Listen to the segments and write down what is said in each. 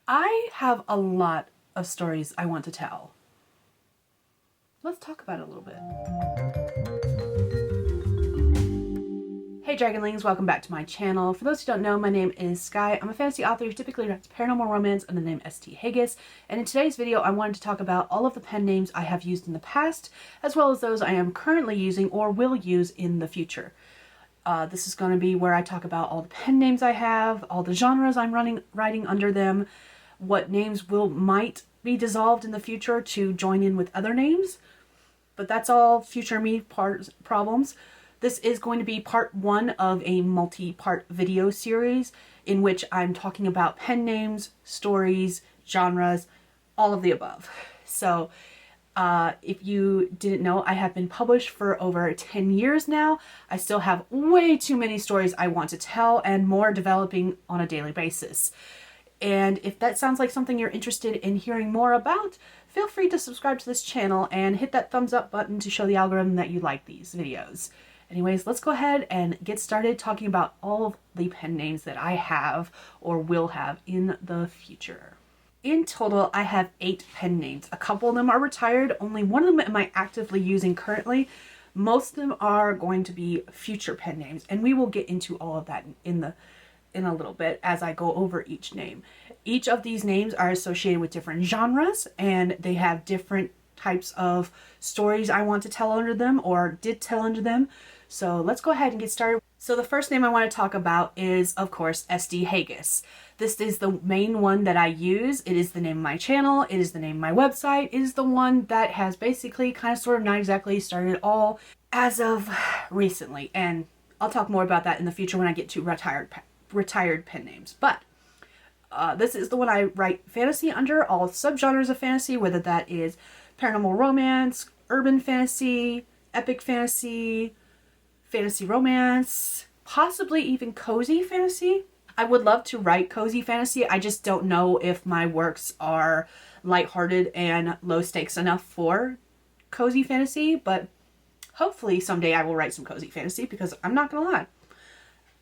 I have a lot of stories I want to tell. Let's talk about it a little bit. Hey Dragonlings, welcome back to my channel. For those who don't know, my name is Skye. I'm a fantasy author who typically writes paranormal romance under the name Skye Hegyes, and in today's video I wanted to talk about all of the pen names I have used in the past, as well as those I am currently using or will use in the future. This is going to be where I talk about all the pen names I have, all the genres I'm writing under them, what names might be dissolved in the future to join in with other names, but that's all future me problems. This is going to be part one of a multi-part video series in which I'm talking about pen names, stories, genres, all of the above. So if you didn't know, I have been published for over 10 years now. I still have way too many stories I want to tell and more developing on a daily basis. And if that sounds like something you're interested in hearing more about, feel free to subscribe to this channel and hit that thumbs up button to show the algorithm that you like these videos. Anyways, let's go ahead and get started talking about all of the pen names that I have or will have in the future. In total, I have 8 pen names. A couple of them are retired. Only one of them am I actively using currently. Most of them are going to be future pen names, and we will get into all of that in a little bit as I go over each name. Each of these names are associated with different genres, and they have different types of stories I want to tell under them or did tell under them. So let's go ahead and get started. So the first name I want to talk about is, of course, Skye Hegyes. This is the main one that I use. It is the name of my channel. It is the name of my website. It is the one that has basically kind of sort of not exactly started it all as of recently. And I'll talk more about that in the future when I get to retired pen names. But this is the one I write fantasy under, all subgenres of fantasy, whether that is paranormal romance, urban fantasy, epic fantasy, fantasy romance, possibly even cozy fantasy. I would love to write cozy fantasy. I just don't know if my works are lighthearted and low stakes enough for cozy fantasy, but hopefully someday I will write some cozy fantasy because I'm not gonna lie,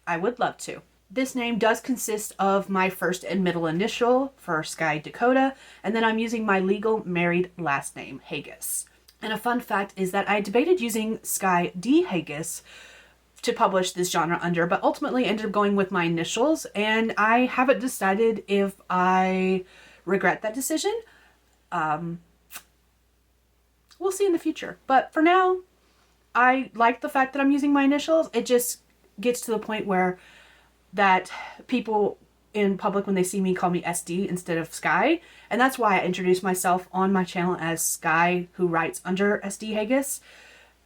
I would love to. This name does consist of my first and middle initial for Skye Dakota, and then I'm using my legal married last name, Hegyes. And a fun fact is that I debated using Skye D Hegyes to publish this genre under, but ultimately ended up going with my initials, and I haven't decided if I regret that decision. We'll see in the future. But for now, I like the fact that I'm using my initials. It just gets to the point where that people in public, when they see me, call me SD instead of Skye, and that's why I introduced myself on my channel as Skye, who writes under Skye Hegyes,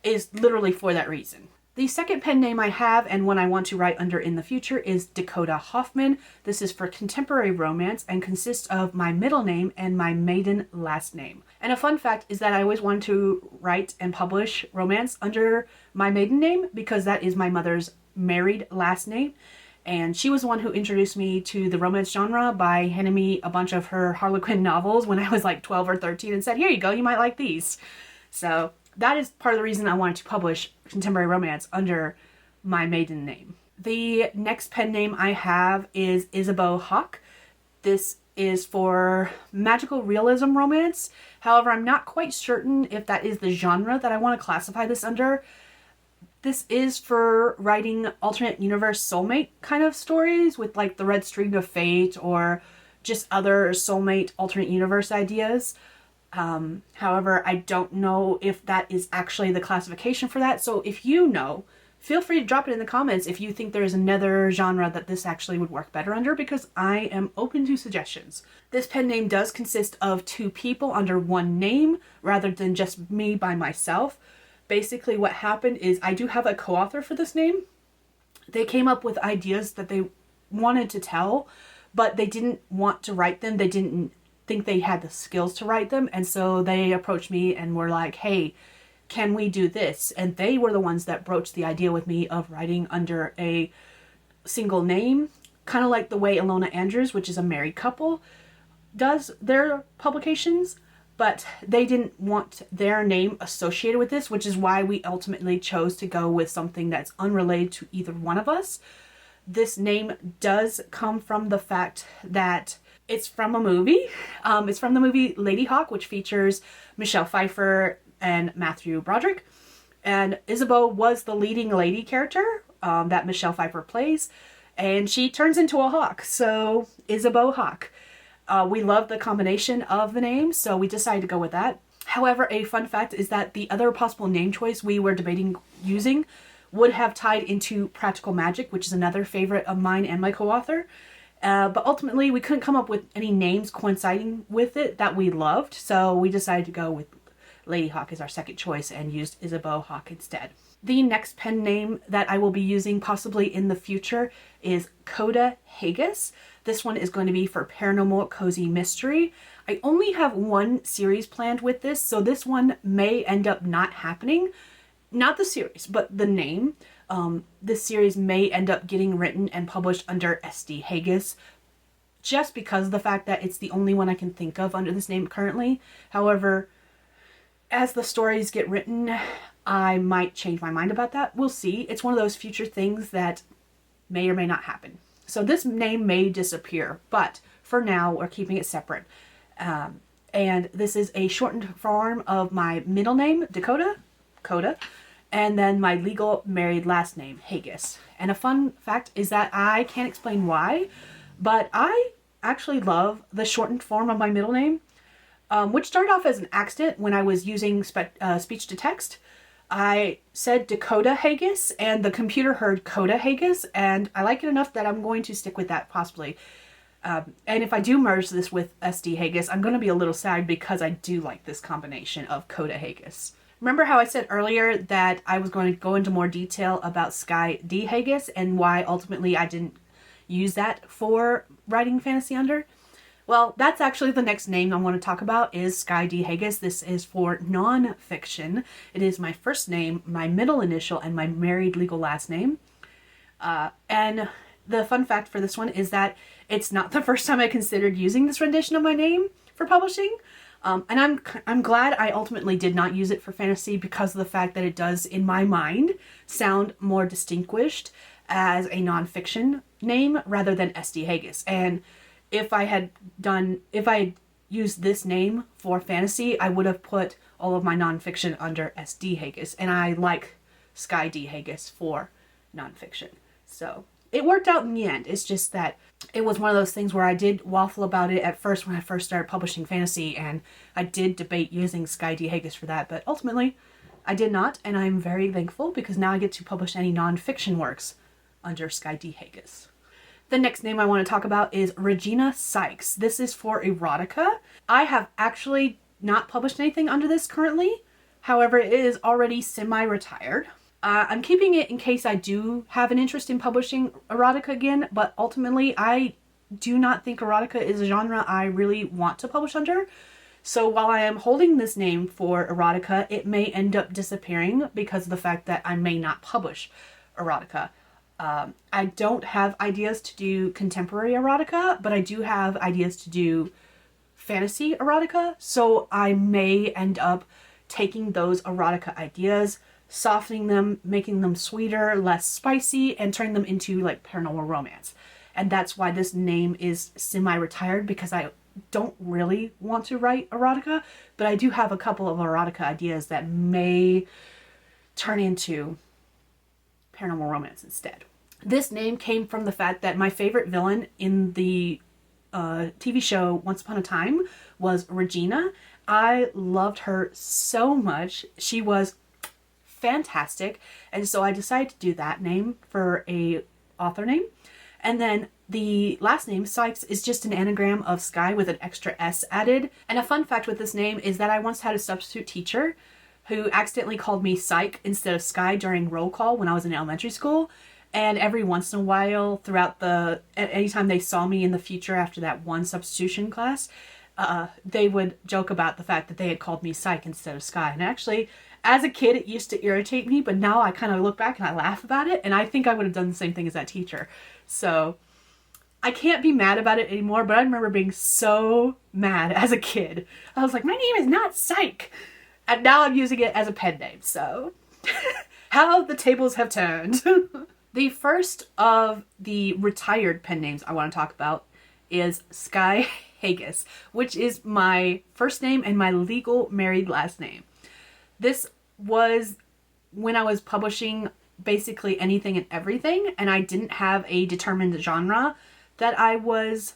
is literally for that reason. The second pen name I have and one I want to write under in the future is Dakota Hoffman. This is for contemporary romance and consists of my middle name and my maiden last name. And a fun fact is that I always wanted to write and publish romance under my maiden name because that is my mother's married last name. And she was the one who introduced me to the romance genre by handing me a bunch of her Harlequin novels when I was like 12 or 13 and said, here you go, you might like these. So that is part of the reason I wanted to publish contemporary romance under my maiden name. The next pen name I have is Isabeau Hawke. This is for magical realism romance. However, I'm not quite certain if that is the genre that I want to classify this under. This is for writing alternate universe soulmate kind of stories with like the Red String of Fate or just other soulmate alternate universe ideas. However, I don't know if that is actually the classification for that. So if you know, feel free to drop it in the comments if you think there's another genre that this actually would work better under, because I am open to suggestions. This pen name does consist of 2 people under one name rather than just me by myself. Basically what happened is I do have a co-author for this name. They came up with ideas that they wanted to tell, but they didn't want to write them. They didn't think they had the skills to write them, and so they approached me and were like, hey, can we do this? And they were the ones that broached the idea with me of writing under a single name, kind of like the way Ilona Andrews, which is a married couple, does their publications. But they didn't want their name associated with this, which is why we ultimately chose to go with something that's unrelated to either one of us. This name does come from the fact that It's from a movie. It's from the movie Lady Hawk, which features Michelle Pfeiffer and Matthew Broderick. And Isabeau was the leading lady character that Michelle Pfeiffer plays. And she turns into a hawk. So Isabeau Hawke. We love the combination of the names, so we decided to go with that. However, a fun fact is that the other possible name choice we were debating using would have tied into Practical Magic, which is another favorite of mine and my co-author. But ultimately, we couldn't come up with any names coinciding with it that we loved, so we decided to go with Lady Hawk as our second choice and used Isabeau Hawke instead. The next pen name that I will be using possibly in the future is Kota Hegyes. This one is going to be for Paranormal Cozy Mystery. I only have one series planned with this, so this one may end up not happening. Not the series, but the name. This series may end up getting written and published under Skye Hegyes, just because of the fact that it's the only one I can think of under this name currently. However, as the stories get written, I might change my mind about that. We'll see. It's one of those future things that may or may not happen. So this name may disappear, but for now, we're keeping it separate. And this is a shortened form of my middle name, Dakota, Kota, and then my legal married last name, Hegyes. And a fun fact is that I can't explain why, but I actually love the shortened form of my middle name, which started off as an accident when I was using speech to text. I said Dakota Hegyes, and the computer heard Kota Hegyes, and I like it enough that I'm going to stick with that possibly. And if I do merge this with Skye Hegyes, I'm going to be a little sad because I do like this combination of Kota Hegyes. Remember how I said earlier that I was going to go into more detail about Skye D Hegyes and why ultimately I didn't use that for writing fantasy under? Well, that's actually the next name I want to talk about is Skye D Hegyes. This is for non-fiction. It is my first name, my middle initial, and my married legal last name. And the fun fact for this one is that it's not the first time I considered using this rendition of my name for publishing. And I'm glad I ultimately did not use it for fantasy because of the fact that it does, in my mind, sound more distinguished as a non-fiction name rather than Skye Hegyes. And if I had used this name for fantasy, I would have put all of my nonfiction under Skye Hegyes, and I like Skye D Hegyes for nonfiction. So it worked out in the end. It's just that it was one of those things where I did waffle about it at first when I first started publishing fantasy, and I did debate using Skye D Hegyes for that, but ultimately I did not, and I'm very thankful because now I get to publish any nonfiction works under Skye D Hegyes. The next name I want to talk about is Regina Sykes. This is for erotica. I have actually not published anything under this currently. However, it is already semi-retired. I'm keeping it in case I do have an interest in publishing erotica again, but ultimately I do not think erotica is a genre I really want to publish under. So while I am holding this name for erotica, it may end up disappearing because of the fact that I may not publish erotica. I don't have ideas to do contemporary erotica, but I do have ideas to do fantasy erotica, so I may end up taking those erotica ideas, softening them, making them sweeter, less spicy, and turning them into like paranormal romance. And that's why this name is semi-retired, because I don't really want to write erotica, but I do have a couple of erotica ideas that may turn into paranormal romance instead. This name came from the fact that my favorite villain in the TV show Once Upon a Time was Regina. I loved her so much. She was fantastic, and so I decided to do that name for a author name. And then the last name, Sykes, is just an anagram of Skye with an extra S added. And a fun fact with this name is that I once had a substitute teacher who accidentally called me Psych instead of Skye during roll call when I was in elementary school. And every once in a while, anytime they saw me in the future after that one substitution class, they would joke about the fact that they had called me Psych instead of Skye. And actually, as a kid, it used to irritate me, but now I kind of look back and I laugh about it, and I think I would have done the same thing as that teacher. So I can't be mad about it anymore, but I remember being so mad as a kid. I was like, my name is not Psych. And now I'm using it as a pen name, so how the tables have turned. The first of the retired pen names I want to talk about is Skye Hegyes, which is my first name and my legal married last name. This was when I was publishing basically anything and everything, and I didn't have a determined genre that I was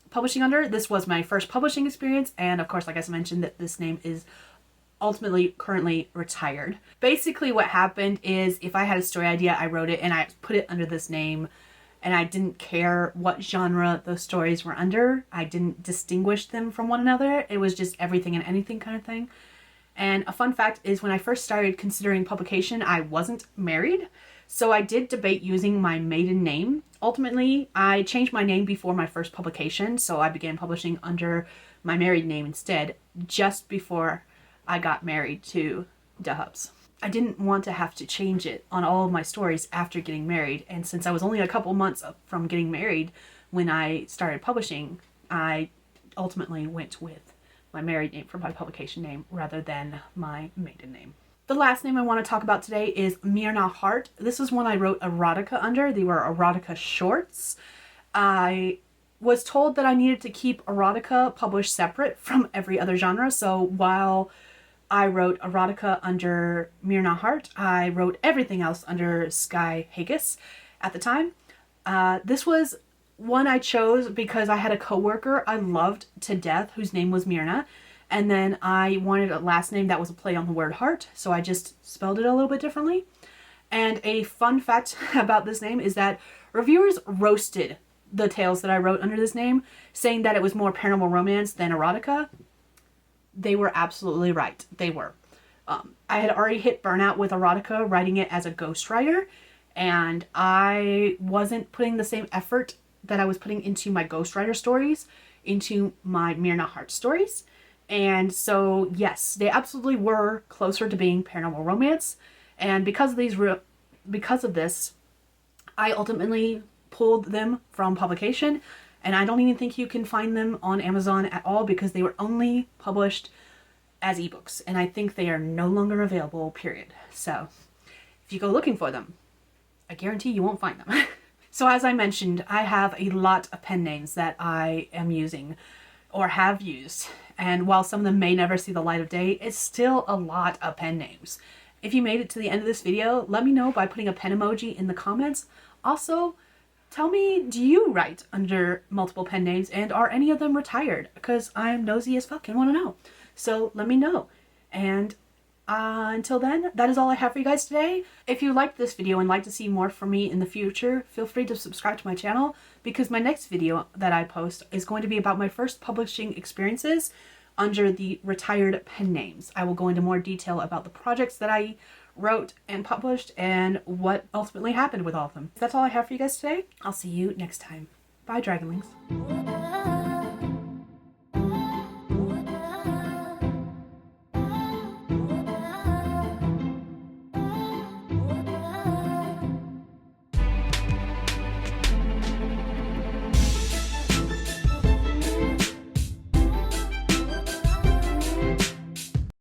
publishing under. This was my first publishing experience, and of course, like I mentioned, that this name is ultimately currently retired. Basically what happened is, if I had a story idea, I wrote it and I put it under this name, and I didn't care what genre those stories were under. I didn't distinguish them from one another. It was just everything and anything kind of thing. And a fun fact is, when I first started considering publication, I wasn't married. So I did debate using my maiden name. Ultimately, I changed my name before my first publication, so I began publishing under my married name instead, just before I got married to Dubs. I didn't want to have to change it on all of my stories after getting married, and since I was only a couple months from getting married when I started publishing, I ultimately went with my married name for my publication name rather than my maiden name. The last name I want to talk about today is Mirna Hart. This is one I wrote erotica under. They were erotica shorts. I was told that I needed to keep erotica published separate from every other genre, so while I wrote erotica under Mirna Hart, I wrote everything else under Skye Hegyes at the time. This was one I chose because I had a coworker I loved to death whose name was Mirna, and then I wanted a last name that was a play on the word heart, so I just spelled it a little bit differently. And a fun fact about this name is that reviewers roasted the tales that I wrote under this name, saying that it was more paranormal romance than erotica. They were absolutely right. They were. I had already hit burnout with erotica, writing it as a ghostwriter, and I wasn't putting the same effort that I was putting into my ghostwriter stories into my Mirna Hart stories. And so, yes, they absolutely were closer to being paranormal romance. And because of this, I ultimately pulled them from publication, and I don't even think you can find them on Amazon at all because they were only published as ebooks, and I think they are no longer available, period. So if you go looking for them, I guarantee you won't find them. So as I mentioned, I have a lot of pen names that I am using or have used, and while some of them may never see the light of day, it's still a lot of pen names. If you made it to the end of this video, let me know by putting a pen emoji in the comments. Also, tell me, do you write under multiple pen names, and are any of them retired? Because I am nosy as fuck and want to know. So let me know. And until then, that is all I have for you guys today. If you liked this video and like to see more from me in the future, feel free to subscribe to my channel, because my next video that I post is going to be about my first publishing experiences under the retired pen names. I will go into more detail about the projects that I wrote and published and what ultimately happened with all of them. That's all I have for you guys today. I'll see you next time. Bye, Dragonlings.